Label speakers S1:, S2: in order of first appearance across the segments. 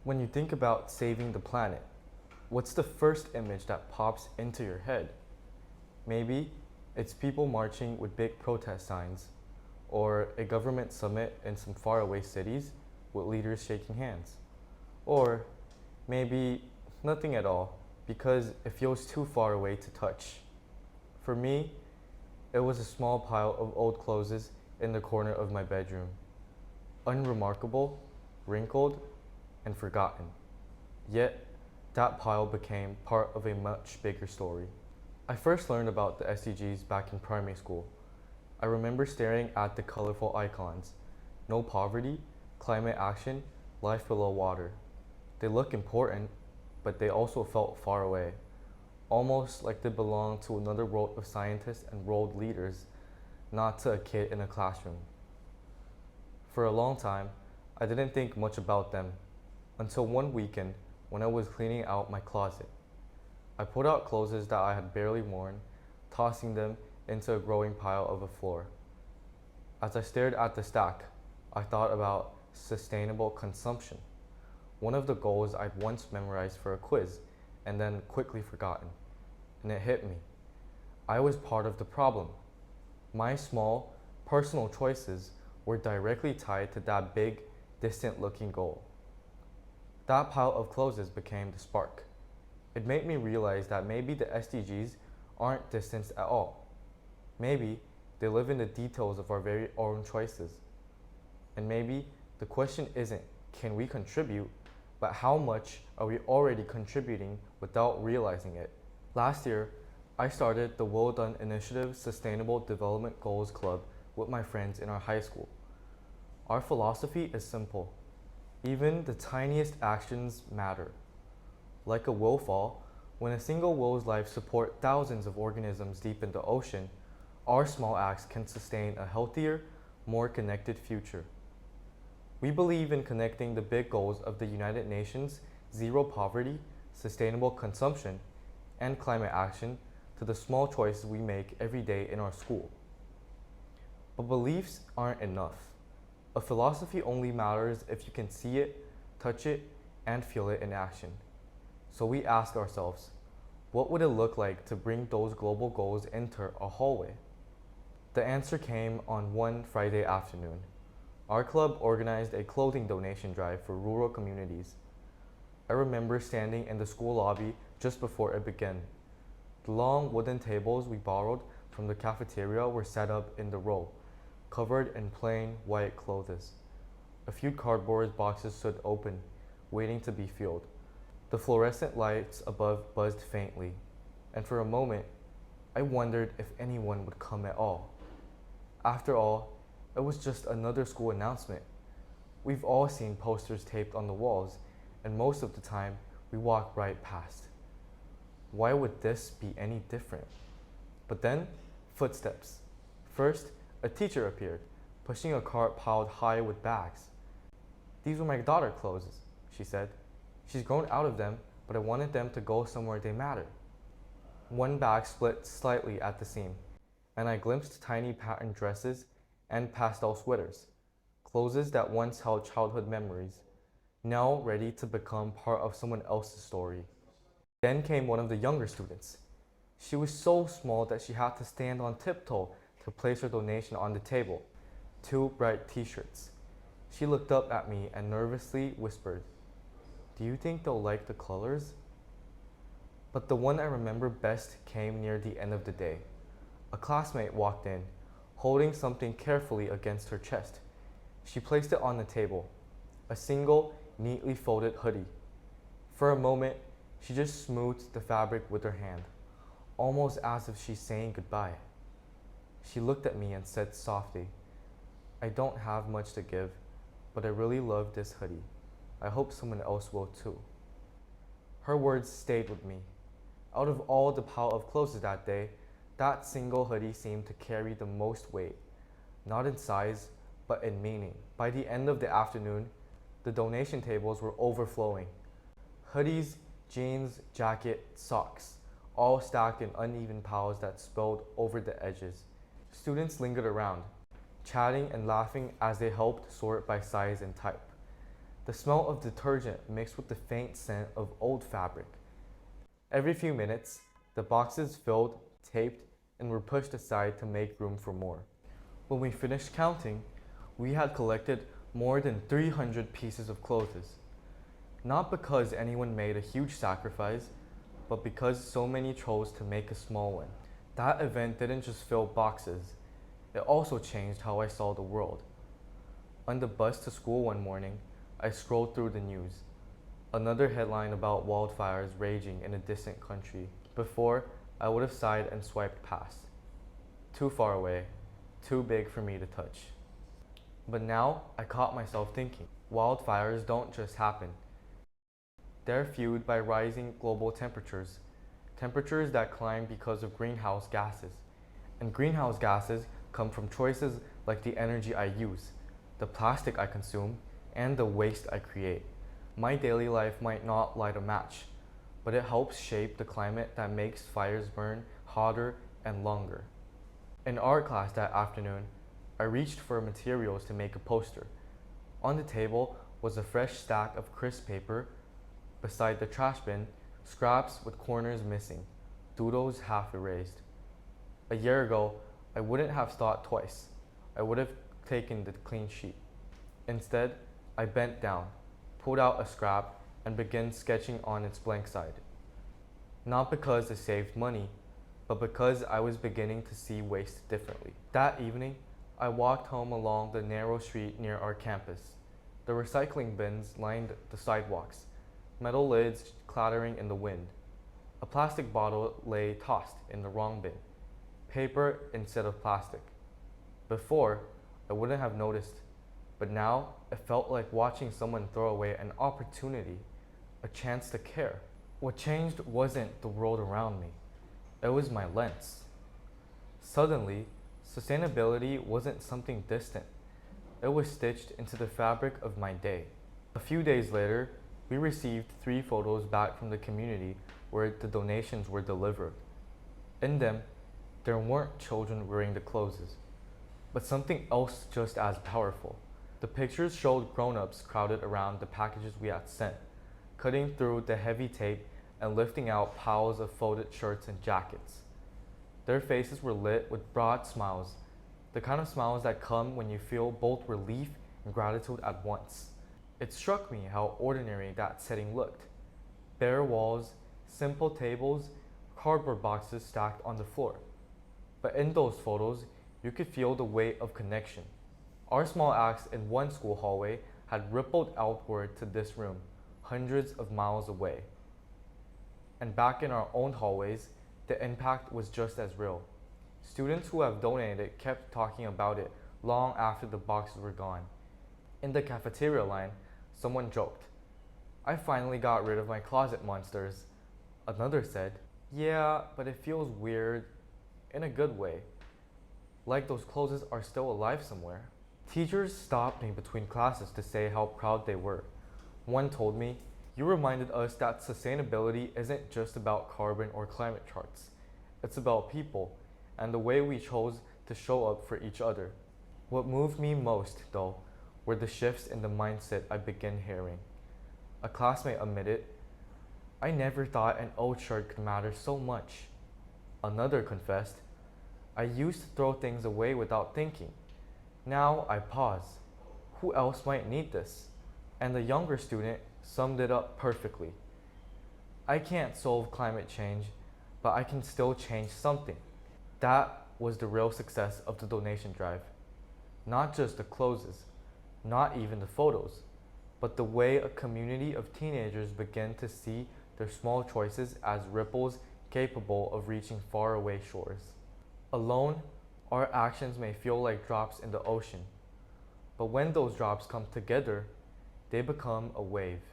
S1: When you think about saving the planet, what's the first image that pops into your head? Maybe it's people marching with big protest signs, or a government summit in some faraway cities with leaders shaking hands. Or maybe nothing at all, because it feels too far away to touch. For me, it was a small pile of old clothes in the corner of my bedroom. Unremarkable, wrinkled, and forgotten. Yet, that pile became part of a much bigger story. I first learned about the SDGs back in primary school. I remember staring at the colorful icons: no poverty, climate action, life below water. They look important, but they also felt far away, almost like they belonged to another world of scientists and world leaders, not to a kid in a classroom. For a long time, I didn't think much about them, until one weekend when I was cleaning out my closet. I pulled out clothes that I had barely worn, tossing them into a growing pile of the floor. As I stared at the stack, I thought about sustainable consumption, one of the goals I'd once memorized for a quiz and then quickly forgotten. And it hit me. I was part of the problem. My small, personal choices were directly tied to that big, distant-looking goal. That pile of clothes became the spark. It made me realize that maybe the SDGs aren't distant at all. Maybe they live in the details of our very own choices. And maybe the question isn't, can we contribute, but how much are we already contributing without realizing it? Last year, I started the Well Done Initiative Sustainable Development Goals Club with my friends in our high school. Our philosophy is simple. Even the tiniest actions matter. Like a will fall, when a single will's life supports thousands of organisms deep in the ocean, our small acts can sustain a healthier, more connected future. We believe in connecting the big goals of the United Nations, zero poverty, sustainable consumption, and climate action to the small choices we make every day in our school. But beliefs aren't enough. A philosophy only matters if you can see it, touch it, and feel it in action. So we ask ourselves, what would it look like to bring those global goals into our hallway? The answer came on one Friday afternoon. Our club organized a clothing donation drive for rural communities. I remember standing in the school lobby just before it began. The long wooden tables we borrowed from the cafeteria were set up in the row, covered in plain white clothes. A few cardboard boxes stood open, waiting to be filled. The fluorescent lights above buzzed faintly, and for a moment, I wondered if anyone would come at all. After all, it was just another school announcement. We've all seen posters taped on the walls, and most of the time, we walk right past. Why would this be any different? But then, footsteps. First, a teacher appeared, pushing a cart piled high with bags. "These were my daughter's clothes," she said. "She's grown out of them, but I wanted them to go somewhere they matter." One bag split slightly at the seam, and I glimpsed tiny patterned dresses and pastel sweaters, clothes that once held childhood memories, now ready to become part of someone else's story. Then came one of the younger students. She was so small that she had to stand on tiptoe to place her donation on the table, 2 bright t-shirts. She looked up at me and nervously whispered, "Do you think they'll like the colors?" But the one I remember best came near the end of the day. A classmate walked in, holding something carefully against her chest. She placed it on the table, a single, neatly folded hoodie. For a moment, she just smoothed the fabric with her hand, almost as if she's saying goodbye. She looked at me and said softly, "I don't have much to give, but I really love this hoodie. I hope someone else will too." Her words stayed with me. Out of all the pile of clothes that day, that single hoodie seemed to carry the most weight, not in size, but in meaning. By the end of the afternoon, the donation tables were overflowing. Hoodies, jeans, jacket, socks, all stacked in uneven piles that spilled over the edges. Students lingered around, chatting and laughing as they helped sort by size and type. the smell of detergent mixed with the faint scent of old fabric. Every few minutes, the boxes filled, taped, and were pushed aside to make room for more. When we finished counting, we had collected more than 300 pieces of clothes. Not because anyone made a huge sacrifice, but because so many chose to make a small one. That event didn't just fill boxes, it also changed how I saw the world. On the bus to school one morning, I scrolled through the news. Another headline about wildfires raging in a distant country. Before, I would have sighed and swiped past. Too far away, too big for me to touch. But now, I caught myself thinking, wildfires don't just happen. They're fueled by rising global temperatures, temperatures that climb because of greenhouse gases. And greenhouse gases come from choices like the energy I use, the plastic I consume, and the waste I create. My daily life might not light a match, but it helps shape the climate that makes fires burn hotter and longer. In art class that afternoon, I reached for materials to make a poster. On the table was a fresh stack of crisp paper. Beside the trash bin, scraps with corners missing, doodles half erased. A year ago, I wouldn't have thought twice. I would have taken the clean sheet. Instead, I bent down, pulled out a scrap, and began sketching on its blank side. Not because it saved money, but because I was beginning to see waste differently. That evening, I walked home along the narrow street near our campus. The recycling bins lined the sidewalks, metal lids clattering in the wind. A plastic bottle lay tossed in the wrong bin, paper instead of plastic. Before, I wouldn't have noticed, but now it felt like watching someone throw away an opportunity, a chance to care. What changed wasn't the world around me, it was my lens. Suddenly, sustainability wasn't something distant. It was stitched into the fabric of my day. A few days later, we received 3 photos back from the community where the donations were delivered. In them, there weren't children wearing the clothes, but something else just as powerful. The pictures showed grown-ups crowded around the packages we had sent, cutting through the heavy tape and lifting out piles of folded shirts and jackets. Their faces were lit with broad smiles, the kind of smiles that come when you feel both relief and gratitude at once. It struck me how ordinary that setting looked. Bare walls, simple tables, cardboard boxes stacked on the floor. But in those photos, you could feel the weight of connection. Our small acts in one school hallway had rippled outward to this room, hundreds of miles away. And back in our own hallways, the impact was just as real. Students who have donated kept talking about it long after the boxes were gone. In the cafeteria line, someone joked, "I finally got rid of my closet monsters." Another said, "Yeah, but it feels weird, in a good way. Like those clothes are still alive somewhere." Teachers stopped me between classes to say how proud they were. One told me, "You reminded us that sustainability isn't just about carbon or climate charts. It's about people and the way we chose to show up for each other." What moved me most, though, were the shifts in the mindset I began hearing. A classmate admitted, "I never thought an old shirt could matter so much." Another confessed, "I used to throw things away without thinking. Now I pause. Who else might need this?" And the younger student summed it up perfectly. "I can't solve climate change, but I can still change something." That was the real success of the donation drive. Not just the clothes, not even the photos, but the way a community of teenagers began to see their small choices as ripples capable of reaching faraway shores. Alone, our actions may feel like drops in the ocean, but when those drops come together, they become a wave.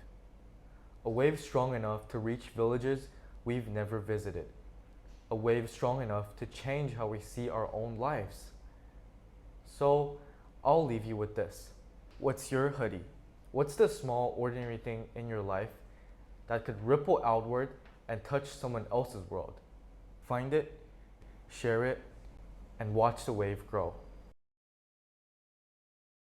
S1: A wave strong enough to reach villages we've never visited. A wave strong enough to change how we see our own lives. So, I'll leave you with this. What's your hoodie? What's the small, ordinary thing in your life that could ripple outward and touch someone else's world? Find it, share it, and watch the wave grow.